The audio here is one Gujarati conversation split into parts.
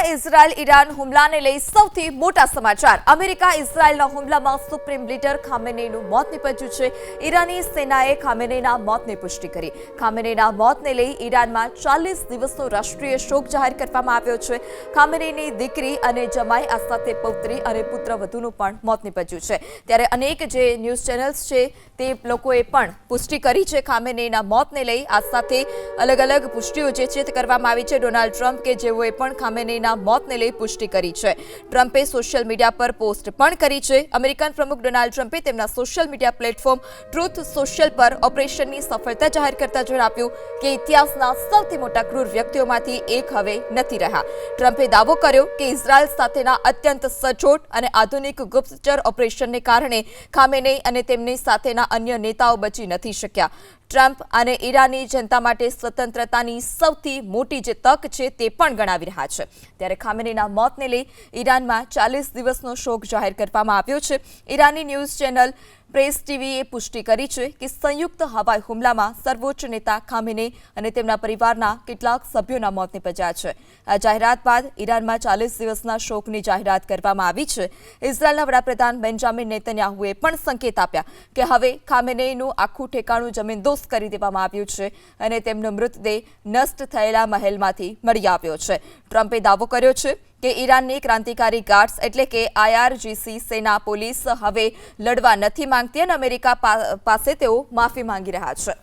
ઇઝરાયલ ઈરાન હુમલાને લઈ સૌથી મોટા સમાચાર। અમેરિકા ઇઝરાયલના હુમલામાં સુપ્રીમ લીડર ખામેનેઈનું મોત નીપજ્યું છે। ઈરાની સેનાએ ખામેનેઈના મોતની પુષ્ટિ કરી। ખામેનેઈના મોતને લઈ ઈરાનમાં 40 દિવસનો રાષ્ટ્રીય શોક જાહેર કરવામાં આવ્યો છે। ખામેનેઈની દીકરી અને જમાઈ આ સાથે પૌત્રી અને પુત્રવધુનું પણ મોત નીપજ્યું છે। ત્યારે અનેક જે ન્યૂઝ ચેનલ્સ છે તે લોકોએ પણ પુષ્ટિ કરી છે ખામેનેઈના મોતને લઈ। આ સાથે અલગ અલગ પુષ્ટિઓ જે છે તે કરવામાં આવી છે। ડોનાલ્ડ ટ્રમ્પ કે જેઓએ પણ ખામેનેઈના મોતને લઈ પુષ્ટિ કરી છે। ટ્રમ્પે સોશિયલ મીડિયા પર પોસ્ટ પણ કરી છે। અમેરિકન પ્રમુખ ડોનાલ્ડ ટ્રમ્પે તેમના social media platform truth social પર ઓપરેશનની સફળતા જાહેર કરતા જણાવ્યું કે ઇતિહાસના સૌથી મોટા ક્રૂર વ્યક્તિઓમાંથી એક હવે નથી રહ્યા। ટ્રમ્પે દાવો કર્યો કે ઇઝરાયલ સાથેના અત્યંત સચોટ અને આધુનિક ગુપ્તચર ઓપરેશનને કારણે ખામેનેઈ અને તેમની સાથેના અન્ય નેતાઓ બચી નથી શક્યા। ટ્રમ્પ અને ઈરાની જનતા માટે સ્વતંત્રતાની સૌથી મોટી જે તક છે તે પણ ગણાવી રહ્યા છે। ત્યારે ખામેનેઈના મોતને લઈ ઈરાનમાં 40 દિવસનો શોક જાહેર કરવામાં આવ્યો છે। ઈરાની ન્યૂઝ ચેનલ પ્રેસ ટીવીએ પુષ્ટિ કરી છે કે સંયુક્ત હવાઈ હુમલામાં સર્વોચ્ચ નેતા ખામેનેઈ અને તેમના પરિવારના કેટલાક સભ્યોના મોત નીપજ્યા છે। આ જાહેરાત બાદ ઈરાનમાં 40 દિવસના શોકની જાહેરાત કરવામાં આવી છે। ઇઝરાયલના વડાપ્રધાન બેન્જામિન નેતન્યાહુએ પણ સંકેત આપ્યા કે હવે ખામેનેઈનું આખું ઠેકાણું જમીનદોસ્ત કરી દેવામાં આવ્યું છે અને તેમનો મૃતદેહ નષ્ટ થયેલા મહેલમાંથી મળી આવ્યો છે। ટ્રમ્પે દાવો કર્યો છે કે ઈરાનની ક્રાંતિકારી ગાર્ડ્સ એટલે કે IRGC સેના પોલીસ હવે લડવા નથી માંગતી અને અમેરિકા પાસે તેઓ માફી માંગી રહ્યા છે।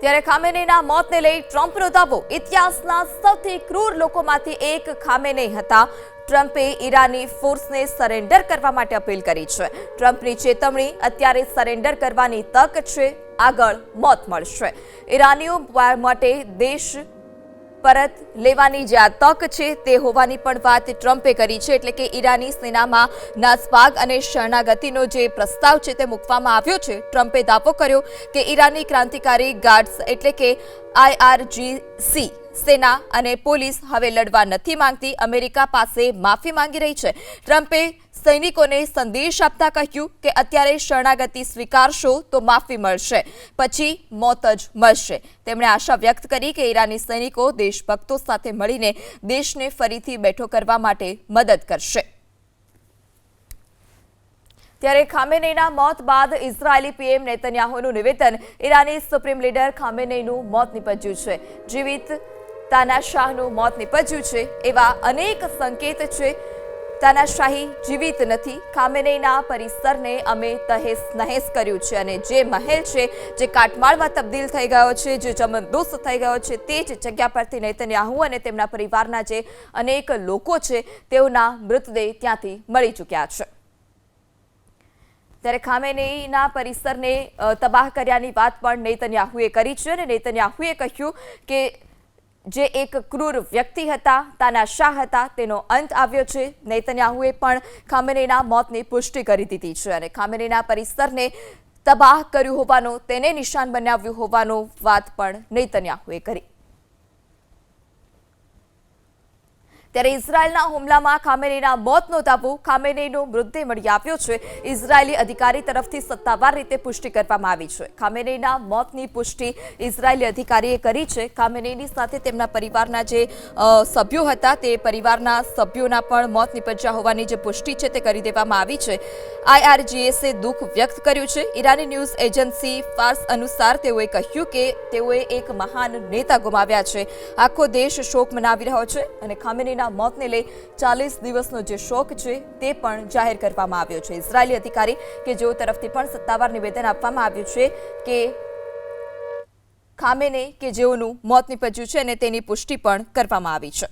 ત્યારે ખામેનેઈના મોતને લઈ ટ્રમ્પનો દાવો, ઇતિહાસના સૌથી ક્રૂર લોકોમાંથી એક ખામેનેઈ હતા। ટ્રમ્પે ઈરાની ફોર્સને સરેન્ડર કરવા માટે અપીલ કરી છે। ટ્રમ્પની ચેતવણી, અત્યારે સરેન્ડર કરવાની તક છે, આગળ મોત મળશે। ઈરાનીઓ માટે દેશ પરત લેવાની જે આ તક છે તે હોવાની પણ વાત ટ્રમ્પે કરી છે। એટલે કે ઈરાની સેનામાં નાસભાગ અને શરણાગતિનો જે પ્રસ્તાવ છે તે મૂકવામાં આવ્યો છે। ટ્રમ્પે દાવો કર્યો કે ઈરાની ક્રાંતિકારી ગાર્ડ્સ એટલે કે IRGC સેના અને પોલીસ હવે લડવા નથી માંગતી, અમેરિકા પાસે માફી માંગી રહી છે। ટ્રમ્પે સૈનિકોને સંદેશ આપતા કહ્યું કે અત્યારે શરણાગતિ સ્વીકારશો તો માફી મળશે, પછી મોત જ મળશે। તેમણે આશા વ્યક્ત કરી કે ઈરાની સૈનિકો દેશભક્તો સાથે મળીને દેશને ફરીથી બેઠો કરવા માટે મદદ કરશે। ત્યારે ખામેનેઈના મોત બાદ ઇઝરાયેલી પીએમ નેતન્યાહુનું નિવેદન, ઈરાની સુપ્રીમ લીડર ખામેનેઈનું મોત નીપજ્યું છે। જીવિત તાનાશાહનું મોત નીપજ્યું છે એવા અનેક સંકેત છે। તાનાશાહી જીવિત નથી, ખામેનેઈના પરિસરને અમે તહેસ નહેસ કર્યું છે અને જે મહેલ છે જે કાટમાળમાં તબદીલ થઈ ગયો છે, જે જમીનદોસ્ત થઈ ગયો છે, તે જ જગ્યા પરથી નેતન્યાહુ અને તેમના પરિવારના જે અનેક લોકો છે તેઓના મૃતદેહ ત્યાંથી મળી ચૂક્યા છે। ત્યારે ખામેનેઈના પરિસરને તબાહ કર્યાની વાત પણ નેતન્યાહુએ કરી છે અને નેતન્યાહુએ કહ્યું કે જે એક ક્રૂર વ્યક્તિ હતા, તાનાશાહ હતા, તેનો અંત આવ્યો છે। નેતન્યાહુએ પણ ખામેનેઈના મોતની પુષ્ટિ કરી દીધી છે અને ખામેનેઈના પરિસરને તબાહ કર્યું હોવાનો, તેને નિશાન બનાવ્યું હોવાનો વાત પણ નેતન્યાહુએ કરી। ત્યારે ઇઝરાયલના હુમલામાં ખામેનેઈના મોતનો દાવો, ખામેનેઈનો મૃતદેહ મળી આવ્યો છે। ઇઝરાયેલી અધિકારી તરફથી સત્તાવાર રીતે પુષ્ટિ કરવામાં આવી છે। ખામેનેઈના મોતની પુષ્ટિ ઇઝરાયેલી અધિકારીએ કરી છે। ખામેનેઈની સાથે તેમના પરિવારના જે સભ્યો હતા તે પરિવારના સભ્યોના પણ મોત નીપજ્યા હોવાની જે પુષ્ટિ છે તે કરી દેવામાં આવી છે। IRGCએ દુઃખ વ્યક્ત કર્યું છે। ઈરાની ન્યૂઝ એજન્સી ફાર્સ અનુસાર તેઓએ કહ્યું કે તેઓએ એક મહાન નેતા ગુમાવ્યા છે। આખો દેશ શોક મનાવી રહ્યો છે અને ખામેનેઈના મોતને લઈ 40 દિવસનો જે શોક છે તે પણ જાહેર કરવામાં આવ્યો છે। ઇઝરાયેલી અધિકારી કે જેઓ તરફથી પણ સત્તાવાર નિવેદન આપવામાં આવ્યું છે કે ખામેનેઈ કે જેઓનું મોત નીપજ્યું છે અને તેની પુષ્ટિ પણ કરવામાં આવી છે।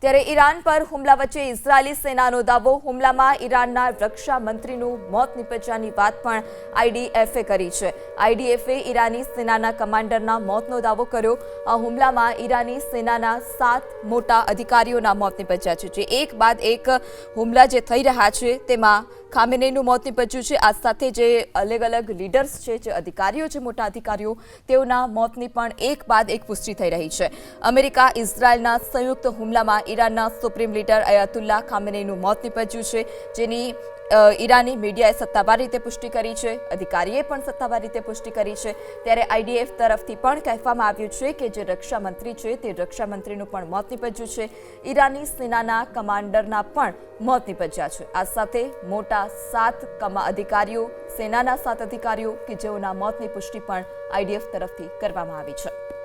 ત્યારે ઈરાન પર હુમલા વચ્ચે ઇઝરાયેલી સેનાનો દાવો, હુમલામાં ઈરાનના રક્ષા મંત્રીનું મોત નીપજ્યાની વાત પણ IDFએ કરી છે। IDFએ ઈરાની સેનાના કમાન્ડરના મોતનો દાવો કર્યો। આ હુમલામાં ઈરાની સેનાના 7 મોટા અધિકારીઓના મોત નીપજ્યા છે। જે એક બાદ એક હુમલા જે થઈ રહ્યા છે તેમાં ખામેનેઈનું મોત નીપજ્યું છે। આ સાથે જે અલગ અલગ લીડર્સ છે, જે અધિકારીઓ છે, મોટા અધિકારીઓ, તેઓના મોતની પણ એક બાદ એક પુષ્ટિ થઈ રહી છે। અમેરિકા ઇઝરાયલના સંયુક્ત હુમલામાં ઈરાનના સુપ્રીમ લીડર અયાતુલ્લા ખામેનેઈનું મોત નીપજ્યું છે, જેની ઈરાની મીડિયાએ સત્તાવાર રીતે પુષ્ટિ કરી છે, અધિકારીએ પણ સત્તાવાર રીતે પુષ્ટિ કરી છે. ત્યારે આઈડીએફ તરફથી પણ કહેવામાં આવ્યું છે કે જે રક્ષા મંત્રી છે તે રક્ષા મંત્રીનું પણ મોત નીપજ્યું છે. ઈરાની સેનાના કમાન્ડરના પણ મોત નીપજ્યા છે. આ સાથે મોટા 7 અધિકારીઓ, સેનાના 7 અધિકારીઓ કે જેઓના મોતની પુષ્ટિ પણ આઈડીએફ તરફથી કરવામાં આવી છે.